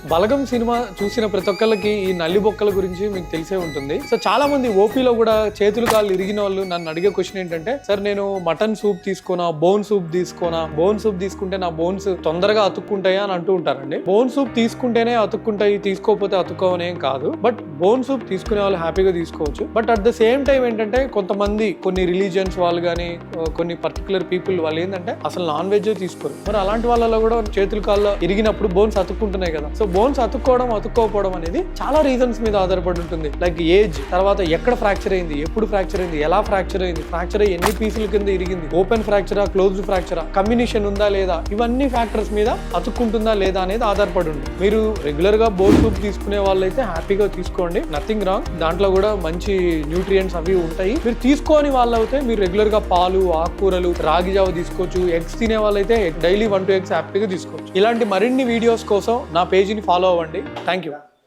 బలగం cinema చూసిన ప్రతి ఒక్కళ్ళకి ఈ నల్లి బొక్కల గురించి మీకు తెలిసే ఉంటుంది. సో చాలా మంది ఓపీలో కూడా చేతులు కాళ్ళు ఇరిగిన వాళ్ళు నన్ను అడిగే క్వశ్చన్ ఏంటంటే, సార్ నేను మటన్ సూప్ తీసుకోనా, బోన్ సూప్ తీసుకోనా, బోన్ సూప్ తీసుకుంటే నా బోన్స్ తొందరగా అతుక్కుంటాయా అని అంటూ ఉంటారండి. బోన్ సూప్ తీసుకుంటేనే అతుక్కుంటాయి, తీసుకోకపోతే అతుక్కోవనేం కాదు. బట్ బోన్ సూప్ తీసుకునే వాళ్ళు హ్యాపీగా తీసుకోవచ్చు. But at the same time ఏంటంటే, కొంతమంది కొన్ని రిలీజియన్స్ వాళ్ళు కానీ కొన్ని పర్టికులర్ పీపుల్ వాళ్ళు ఏంటంటే అసలు నాన్ వెజ్ తీసుకోరు. మరి అలాంటి వాళ్ళలో కూడా చేతులు కాళ్ళు ఇరిగినప్పుడు బోన్స్ అతుక్కుంటున్నాయి కదా. సో బోన్స్ అతుక్కోవడం అనేది చాలా రీజన్స్ మీద ఆధారపడి ఉంటుంది. లైక్ ఏజ్, తర్వాత ఎక్కడ ఫ్రాక్చర్ అయింది, ఎప్పుడు ఫ్రాక్చర్ అయింది, ఎలా ఫ్రాక్చర్ అయింది, ఫ్రాక్చర్ అయ్యి ఎన్ని పీసుల కింద ఇరిగింది, ఓపెన్ ఫ్రాక్చరా, క్లోజ్డ్ ఫ్రాక్చరా, కమ్యూనిషన్ ఉందా లేదా, ఇవన్నీ ఫ్యాక్టర్స్ మీద అతుక్కుంటుందా లేదా అనేది ఆధారపడి ఉంటుంది. మీరు రెగ్యులర్ గా బోన్ సూప్ తీసుకునే వాళ్ళైతే హ్యాపీగా తీసుకోండి, నథింగ్ రాంగ్. దాంట్లో కూడా మంచి న్యూట్రియంట్స్ అవి ఉంటాయి. మీరు తీసుకోని వాళ్ళైతే మీరు రెగ్యులర్ గా పాలు, ఆకుకూరలు, రాగి జావ తీసుకోవచ్చు. ఎగ్స్ తినే వాళ్ళైతే డైలీ 1-2 eggs హ్యాపీగా తీసుకోవచ్చు. ఇలాంటి మరిన్ని వీడియోస్ కోసం నా పేజీని ఫాలో అవ్వండి. Thank you.